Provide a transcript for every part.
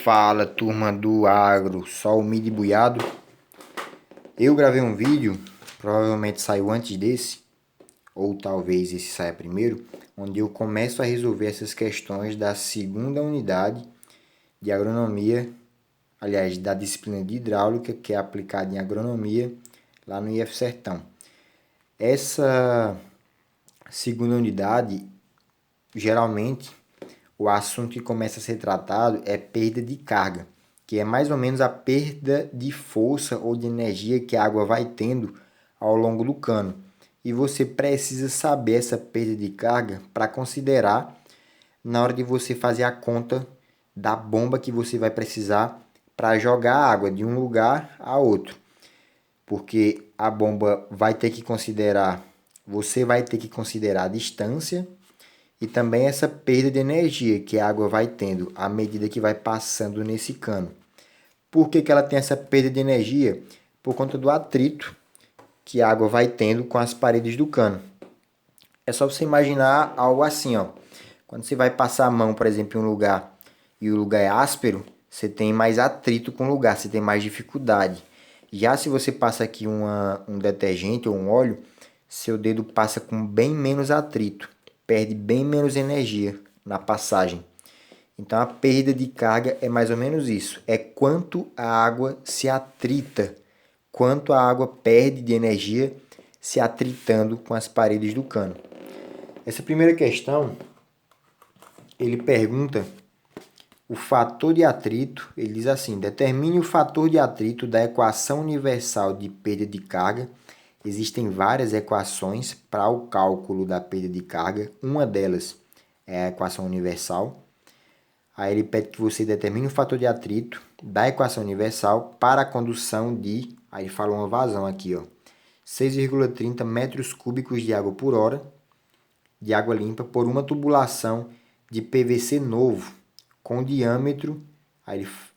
Fala, turma do agro, só o milho buiado. Eu gravei um vídeo, provavelmente saiu antes desse, ou talvez esse saia primeiro, onde eu começo a resolver essas questões da segunda unidade de agronomia, aliás, da disciplina de hidráulica, que é aplicada em agronomia, lá no IF Sertão. Essa segunda unidade, geralmente, o assunto que começa a ser tratado é perda de carga, que é mais ou menos a perda de força ou de energia que a água vai tendo ao longo do cano. E você precisa saber essa perda de carga para considerar na hora de você fazer a conta da bomba que você vai precisar para jogar a água de um lugar a outro. Porque a bomba vai ter que considerar, você vai ter que considerar a distância e também essa perda de energia que a água vai tendo à medida que vai passando nesse cano. Por que ela tem essa perda de energia? Por conta do atrito que a água vai tendo com as paredes do cano. É só você imaginar algo assim, ó. Quando você vai passar a mão, por exemplo, em um lugar e o lugar é áspero, você tem mais atrito com o lugar, você tem mais dificuldade. Já se você passa aqui um detergente ou um óleo, seu dedo passa com bem menos atrito, perde bem menos energia na passagem. Então a perda de carga é mais ou menos isso, é quanto a água se atrita, quanto a água perde de energia se atritando com as paredes do cano. Essa primeira questão, ele pergunta o fator de atrito, ele diz assim: determine o fator de atrito da equação universal de perda de carga. Existem várias equações para o cálculo da perda de carga. Uma delas é a equação universal. Aí ele pede que você determine o fator de atrito da equação universal para a condução de, aí ele fala uma vazão aqui, ó, 6,30 metros cúbicos de água por hora, de água limpa, por uma tubulação de PVC novo, com diâmetro,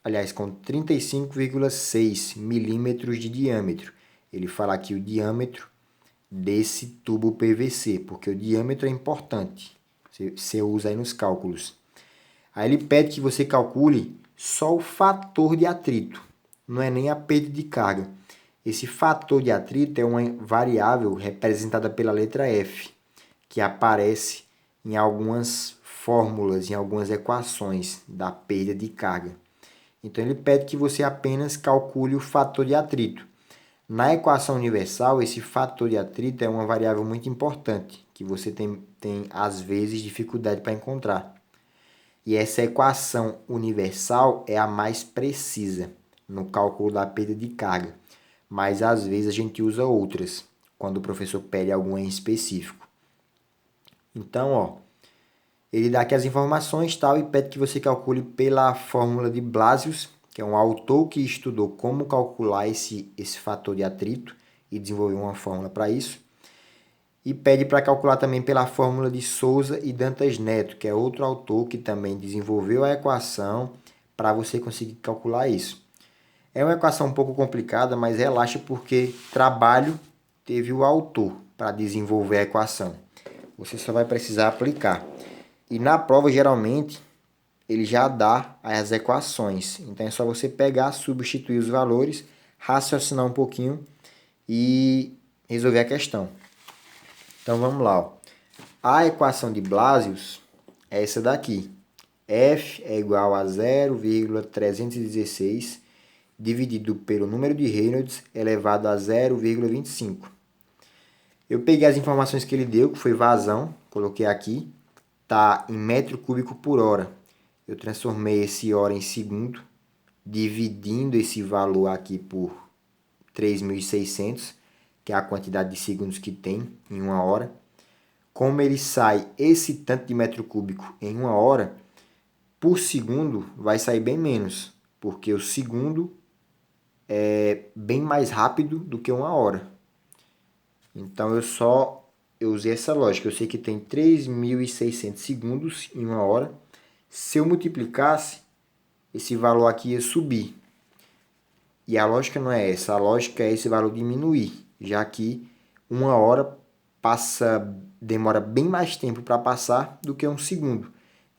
aliás, com 35,6 milímetros de diâmetro. Ele fala aqui o diâmetro desse tubo PVC, porque o diâmetro é importante. Você usa aí nos cálculos. Aí ele pede que você calcule só o fator de atrito, não é nem a perda de carga. Esse fator de atrito é uma variável representada pela letra F, que aparece em algumas fórmulas, em algumas equações da perda de carga. Então ele pede que você apenas calcule o fator de atrito. Na equação universal, esse fator de atrito é uma variável muito importante, que você tem às vezes dificuldade para encontrar. E essa equação universal é a mais precisa no cálculo da perda de carga. Mas às vezes a gente usa outras, quando o professor pede alguma em específico. Então, ó, ele dá aqui as informações tal, e pede que você calcule pela fórmula de Blasius, que é um autor que estudou como calcular esse fator de atrito e desenvolveu uma fórmula para isso. E pede para calcular também pela fórmula de Souza e Dantas Neto, que é outro autor que também desenvolveu a equação para você conseguir calcular isso. É uma equação um pouco complicada, mas relaxa porque trabalho teve o autor para desenvolver a equação. Você só vai precisar aplicar. E na prova, geralmente, ele já dá as equações. Então é só você pegar, substituir os valores, raciocinar um pouquinho e resolver a questão. Então vamos lá. Ó. A equação de Blasius é essa daqui. F é igual a 0,316 dividido pelo número de Reynolds elevado a 0,25. Eu peguei as informações que ele deu, que foi vazão, coloquei aqui. Está em metro cúbico por hora. Eu transformei esse hora em segundo, dividindo esse valor aqui por 3.600, que é a quantidade de segundos que tem em uma hora. Como ele sai esse tanto de metro cúbico em uma hora, por segundo vai sair bem menos, porque o segundo é bem mais rápido do que uma hora. Então eu usei essa lógica. Eu sei que tem 3.600 segundos em uma hora. Se eu multiplicasse, esse valor aqui ia subir. E a lógica não é essa. A lógica é esse valor diminuir, já que uma hora demora bem mais tempo para passar do que um segundo.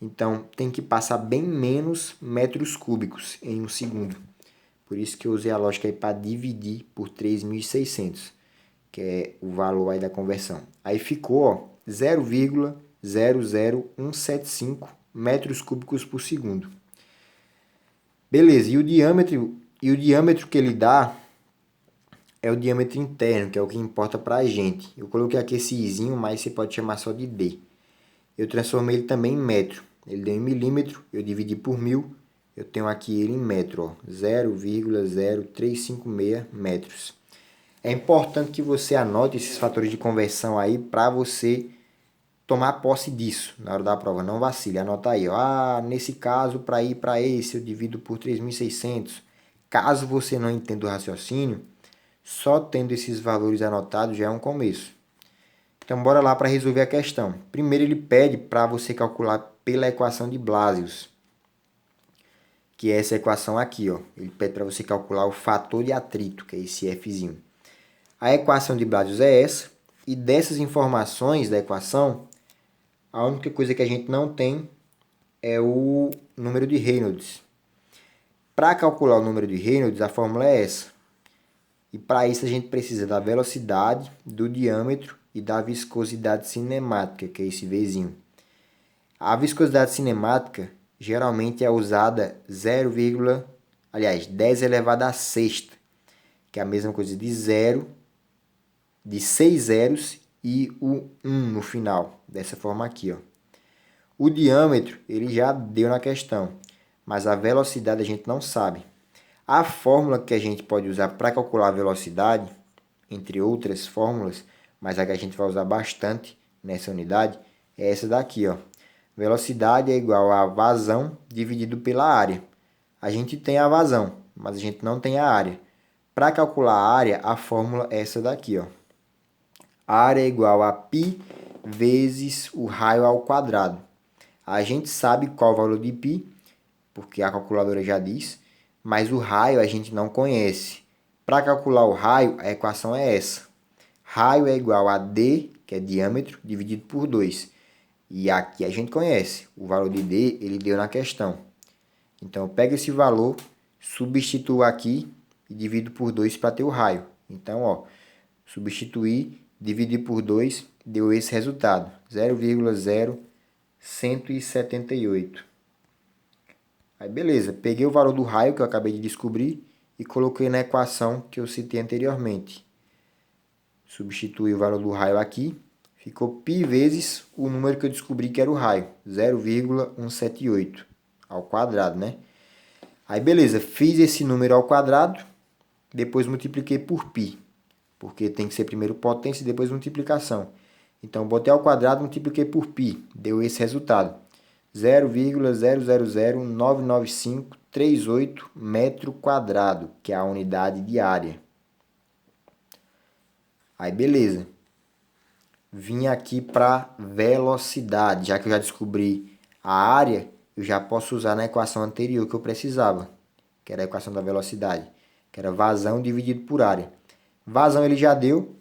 Então, tem que passar bem menos metros cúbicos em um segundo. Por isso que eu usei a lógica aí para dividir por 3.600, que é o valor aí da conversão. Aí ficou, ó, 0,00175 metros cúbicos por segundo. Beleza, e o diâmetro que ele dá é o diâmetro interno, que é o que importa para a gente. Eu coloquei aqui esse izinho, mas você pode chamar só de D. Eu transformei ele também em metro. Ele deu em milímetro, eu dividi por 1000. Eu tenho aqui ele em metro, 0,0356 metros. É importante que você anote esses fatores de conversão aí para você tomar posse disso na hora da prova. Não vacile, anota aí. Ó. Nesse caso, para ir para esse, eu divido por 3.600. Caso você não entenda o raciocínio, só tendo esses valores anotados já é um começo. Então, bora lá para resolver a questão. Primeiro, ele pede para você calcular pela equação de Blasius, que é essa equação aqui, ó. Ele pede para você calcular o fator de atrito, que é esse Fzinho. A equação de Blasius é essa, e dessas informações da equação, a única coisa que a gente não tem é o número de Reynolds. Para calcular o número de Reynolds, a fórmula é essa. E para isso a gente precisa da velocidade, do diâmetro e da viscosidade cinemática, que é esse Vzinho. A viscosidade cinemática geralmente é usada 10 elevado a sexta, que é a mesma coisa de 0, de 6 zeros e o 1 no final, dessa forma aqui, ó. O diâmetro ele já deu na questão, mas a velocidade a gente não sabe. A fórmula que a gente pode usar para calcular a velocidade, entre outras fórmulas, mas a que a gente vai usar bastante nessa unidade, é essa daqui, ó. Velocidade é igual a vazão dividido pela área. A gente tem a vazão, mas a gente não tem a área. Para calcular a área, a fórmula é essa daqui, ó. A área é igual a π vezes o raio ao quadrado. A gente sabe qual é o valor de π, porque a calculadora já diz, mas o raio a gente não conhece. Para calcular o raio, a equação é essa. Raio é igual a d, que é diâmetro, dividido por 2. E aqui a gente conhece. O valor de d, ele deu na questão. Então, eu pego esse valor, substituo aqui e divido por 2 para ter o raio. Então, ó, substituir, dividir por 2, deu esse resultado. 0,0178. Aí, beleza. Peguei o valor do raio que eu acabei de descobrir e coloquei na equação que eu citei anteriormente. Substituí o valor do raio aqui. Ficou π vezes o número que eu descobri que era o raio, 0,178 ao quadrado, né? Aí, beleza, fiz esse número ao quadrado, depois multipliquei por π, porque tem que ser primeiro potência e depois multiplicação. Então, botei ao quadrado, multipliquei por π, deu esse resultado, 0,00099538 metro quadrado, que é a unidade de área. Aí, beleza. Vim aqui para velocidade. Já que eu já descobri a área, eu já posso usar na equação anterior que eu precisava, que era a equação da velocidade, que era vazão dividido por área. Vazão ele já deu,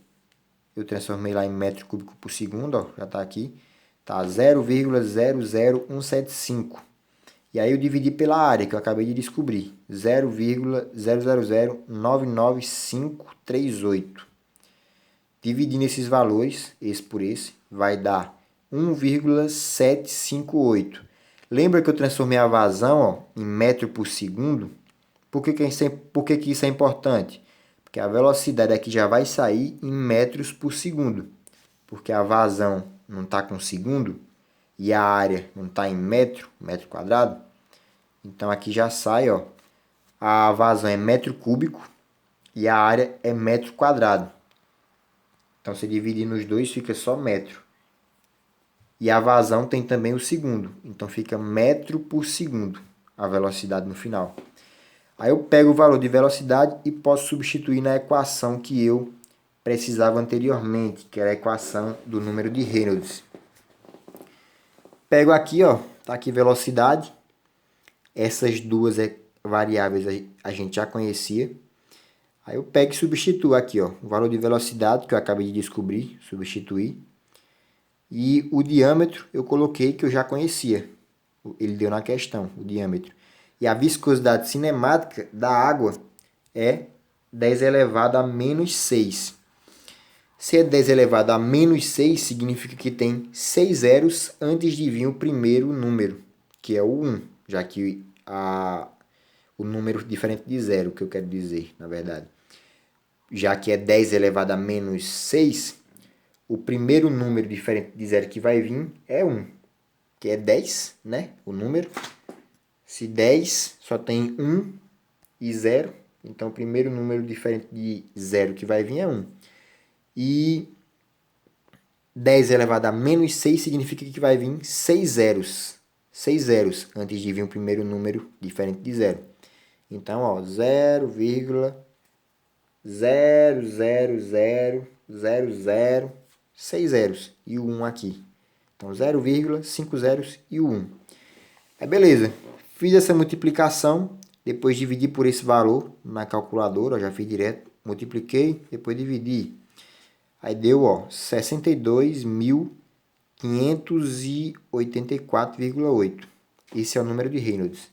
eu transformei lá em metro cúbico por segundo, ó, já está aqui, tá 0,00175. E aí eu dividi pela área que eu acabei de descobrir, 0,00099538. Dividindo esses valores, esse por esse, vai dar 1,758. Lembra que eu transformei a vazão, ó, em metro por segundo? Por que isso é importante? Porque a velocidade aqui já vai sair em metros por segundo. Porque a vazão não está com segundo e a área não está em metro quadrado. Então aqui já sai, ó, a vazão é metro cúbico e a área é metro quadrado. Então, se dividir nos dois, fica só metro. E a vazão tem também o segundo. Então, fica metro por segundo a velocidade no final. Aí eu pego o valor de velocidade e posso substituir na equação que eu precisava anteriormente, que era a equação do número de Reynolds. Pego aqui, ó, tá aqui velocidade. Essas duas variáveis a gente já conhecia. Aí eu pego e substituo aqui, ó, o valor de velocidade que eu acabei de descobrir, substituir. E o diâmetro eu coloquei que eu já conhecia, ele deu na questão, o diâmetro. E a viscosidade cinemática da água é 10 elevado a menos 6. Se é 10 elevado a menos 6, significa que tem 6 zeros antes de vir o primeiro número, que é o 1, já que o número diferente de zero, que eu quero dizer, na verdade. Já que é 10 elevado a menos 6, o primeiro número diferente de zero que vai vir é 1, que é 10, né? O número. Se 10 só tem 1 e 0, então o primeiro número diferente de 0 que vai vir é 1. E 10 elevado a menos 6 significa que vai vir 6 zeros. 6 zeros antes de vir o primeiro número diferente de 0. Então, ó, 0,00000, 6 zeros e o 1 aqui. Então, 0,5 zeros e o 1. Aí, beleza. Fiz essa multiplicação, depois dividi por esse valor na calculadora, ó, já fiz direto. Multipliquei, depois dividi. Aí deu, ó, 62.584,8. Esse é o número de Reynolds.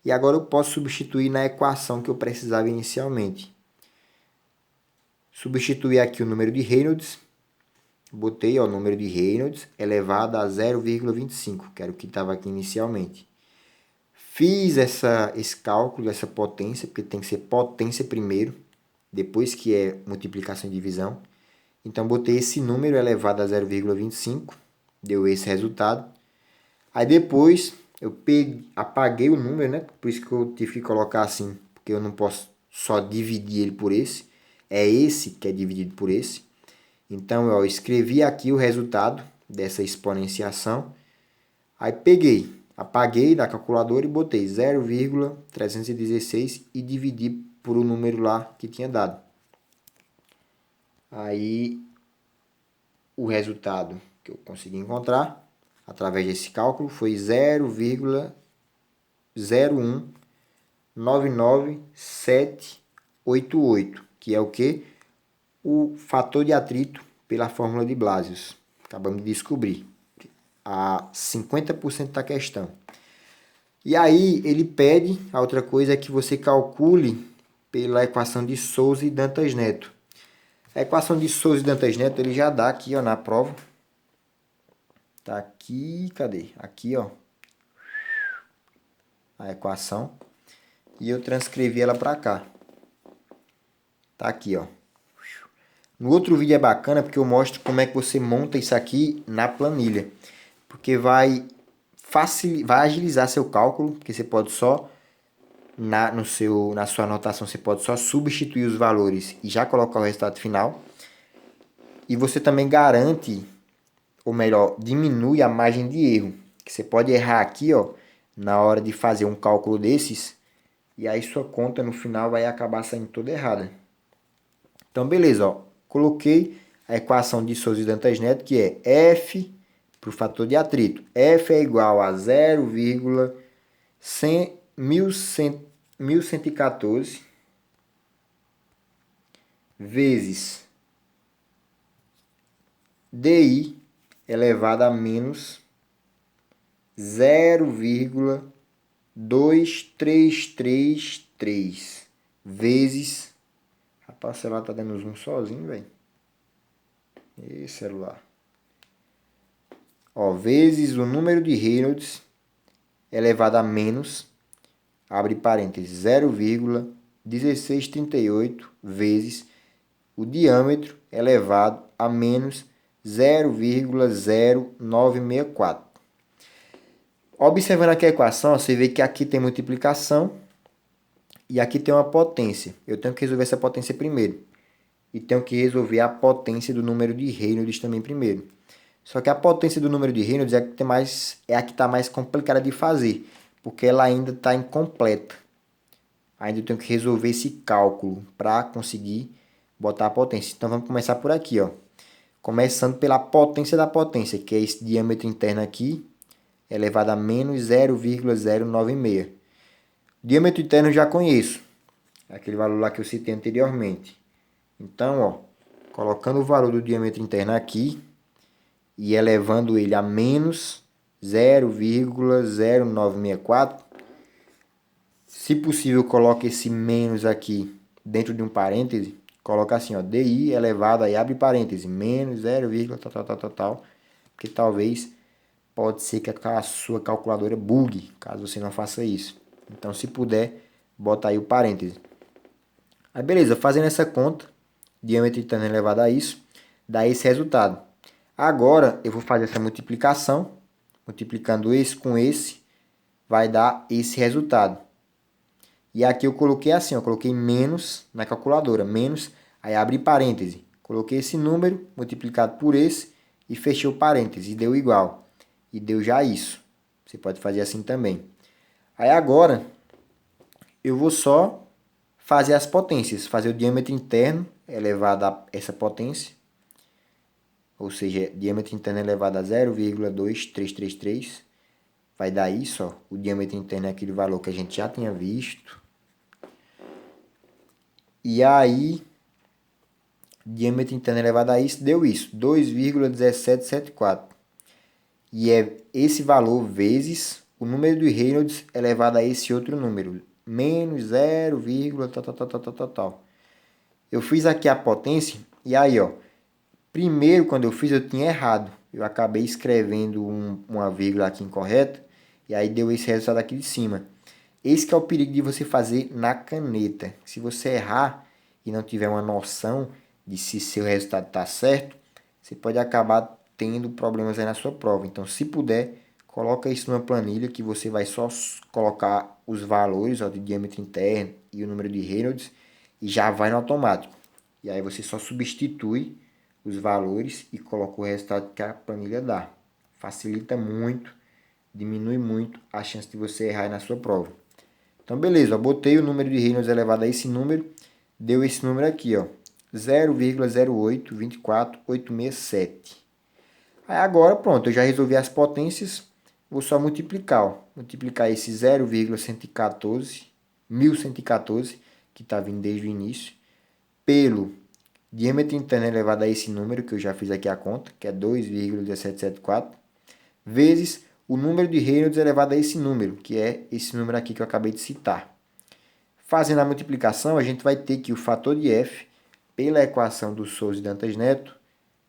E agora eu posso substituir na equação que eu precisava inicialmente. Substituir aqui o número de Reynolds. Botei, ó, o número de Reynolds elevado a 0,25, que era o que estava aqui inicialmente. Fiz esse cálculo dessa potência, porque tem que ser potência primeiro, depois que é multiplicação e divisão. Então, botei esse número elevado a 0,25, deu esse resultado. Aí depois, eu apaguei o número, né? Por isso que eu tive que colocar assim, porque eu não posso só dividir ele por esse. É esse que é dividido por esse. Então, eu escrevi aqui o resultado dessa exponenciação. Aí peguei, apaguei da calculadora e botei 0,316 e dividi por o número lá que tinha dado. Aí, o resultado que eu consegui encontrar, através desse cálculo, foi 0,0199788, que é o quê? O fator de atrito pela fórmula de Blasius. Acabamos de descobrir. A 50% da questão. E aí, ele pede, a outra coisa é que você calcule pela equação de Souza e Dantas Neto. A equação de Souza e Dantas Neto, ele já dá aqui, ó, na prova. Tá aqui, cadê? Aqui, ó. A equação. E eu transcrevi ela para cá. Tá aqui, ó. No outro vídeo é bacana porque eu mostro como é que você monta isso aqui na planilha. Porque vai agilizar seu cálculo, porque você pode só na sua anotação você pode só substituir os valores e já colocar o resultado final. E você também garante, ou melhor, diminui a margem de erro. Que você pode errar aqui, ó, na hora de fazer um cálculo desses, e aí sua conta no final vai acabar saindo toda errada. Então, beleza, ó. Coloquei a equação de Souza e Dantas Neto, que é F para o fator de atrito. F é igual a 0,1114 vezes DI elevado a menos 0,2333 vezes... Rapaz, o celular tá dando zoom sozinho, velho. E celular. Ó, vezes o número de Reynolds elevado a menos, abre parênteses, 0,1638 vezes o diâmetro elevado a menos 0,0964. Observando aqui a equação, você vê que aqui tem multiplicação e aqui tem uma potência. Eu tenho que resolver essa potência primeiro. E tenho que resolver a potência do número de Reynolds também primeiro. Só que a potência do número de Reynolds é a que está mais complicada de fazer, porque ela ainda está incompleta. Ainda tenho que resolver esse cálculo para conseguir botar a potência. Então vamos começar por aqui, ó. Começando pela potência da potência, que é esse diâmetro interno aqui, elevado a menos 0,096. Diâmetro interno eu já conheço, aquele valor lá que eu citei anteriormente. Então, ó, colocando o valor do diâmetro interno aqui e elevando ele a menos 0,0964. Se possível, coloque esse menos aqui dentro de um parêntese. Coloca assim, ó, DI elevado, aí abre parêntese, menos 0, tal. Porque talvez pode ser que a sua calculadora bugue, caso você não faça isso. Então, se puder, bota aí o parêntese. Aí, beleza, fazendo essa conta, diâmetro interno elevado a isso, dá esse resultado. Agora, eu vou fazer essa multiplicação. Multiplicando esse com esse, vai dar esse resultado. E aqui eu coloquei assim, eu coloquei menos na calculadora, menos, aí abre parêntese. Coloquei esse número multiplicado por esse e fechei o parêntese e deu igual. E deu já isso. Você pode fazer assim também. Aí agora, eu vou só fazer as potências, fazer o diâmetro interno elevado a essa potência, ou seja, diâmetro interno elevado a 0,2333, vai dar isso, ó. O diâmetro interno é aquele valor que a gente já tinha visto. E aí, diâmetro interno elevado a isso, deu isso, 2,1774. E é esse valor vezes o número de Reynolds elevado a esse outro número, menos 0, tal. Eu fiz aqui a potência, e aí, ó, primeiro, quando eu fiz, eu tinha errado. Eu acabei escrevendo uma vírgula aqui incorreta, e aí deu esse resultado aqui de cima. Esse que é o perigo de você fazer na caneta. Se você errar e não tiver uma noção de se seu resultado está certo, você pode acabar tendo problemas aí na sua prova. Então, se puder, coloca isso numa planilha que você vai só colocar os valores, ó, de diâmetro interno e o número de Reynolds e já vai no automático. E aí você só substitui os valores e coloca o resultado que a planilha dá. Facilita muito, diminui muito a chance de você errar na sua prova. Então, beleza, eu botei o número de Reynolds elevado a esse número, deu esse número aqui, ó, 0,0824867. Aí agora, pronto, eu já resolvi as potências, vou só multiplicar, ó. Multiplicar esse 0,1114, que está vindo desde o início, pelo diâmetro interno elevado a esse número, que eu já fiz aqui a conta, que é 2,1774, vezes o número de Reynolds elevado a esse número, que é esse número aqui que eu acabei de citar. Fazendo a multiplicação, a gente vai ter que o fator de F, pela equação do Souza e Dantas Neto,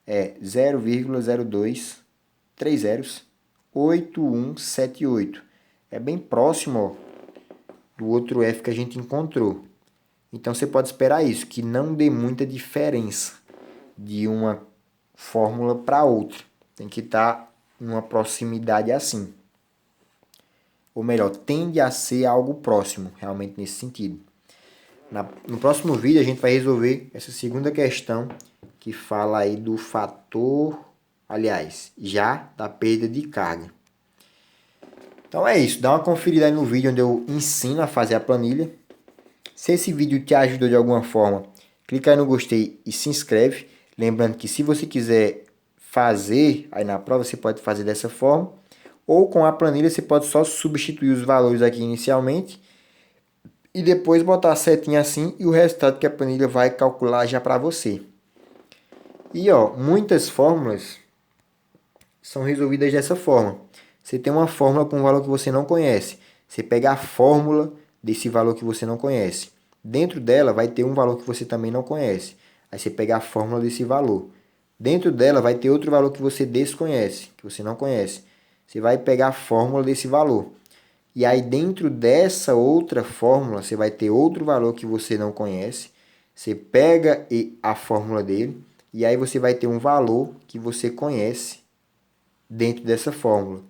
é 0,02308178. É bem próximo, ó, do outro F que a gente encontrou. Então, você pode esperar isso, que não dê muita diferença de uma fórmula para outra. Tem que estar em uma proximidade assim. Ou melhor, tende a ser algo próximo, realmente nesse sentido. No próximo vídeo, a gente vai resolver essa segunda questão, que fala aí do fator, aliás, já da perda de carga. Então é isso, dá uma conferida aí no vídeo onde eu ensino a fazer a planilha. Se esse vídeo te ajudou de alguma forma, clica aí no gostei e se inscreve. Lembrando que se você quiser fazer aí na prova, você pode fazer dessa forma. Ou com a planilha você pode só substituir os valores aqui inicialmente e depois botar a setinha assim e o resultado que a planilha vai calcular já para você. E ó, muitas fórmulas são resolvidas dessa forma. Você tem uma fórmula com um valor que você não conhece. Você pega a fórmula desse valor que você não conhece. Dentro dela vai ter um valor que você também não conhece. Aí você pega a fórmula desse valor. Dentro dela vai ter outro valor que você desconhece, que você não conhece. Você vai pegar a fórmula desse valor. E aí dentro dessa outra fórmula você vai ter outro valor que você não conhece. Você pega a fórmula dele e aí você vai ter um valor que você conhece dentro dessa fórmula.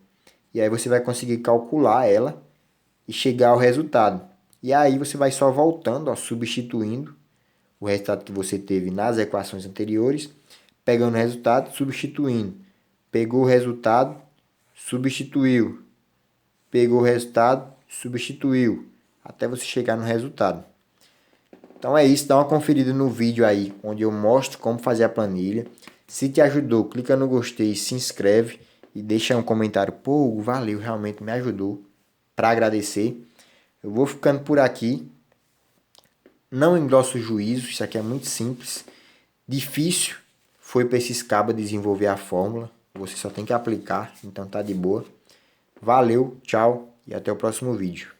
E aí você vai conseguir calcular ela e chegar ao resultado. E aí você vai só voltando, ó, substituindo o resultado que você teve nas equações anteriores, pegando o resultado, substituindo. Pegou o resultado, substituiu. Pegou o resultado, substituiu, até você chegar no resultado. Então é isso, dá uma conferida no vídeo aí, onde eu mostro como fazer a planilha. Se te ajudou, clica no gostei, se inscreve e deixa um comentário. Pô, valeu, realmente me ajudou, para agradecer. Eu vou ficando por aqui. Não engrosso o juízo, isso aqui é muito simples. Difícil foi para esses cabas desenvolver a fórmula. Você só tem que aplicar, então tá de boa. Valeu, tchau e até o próximo vídeo.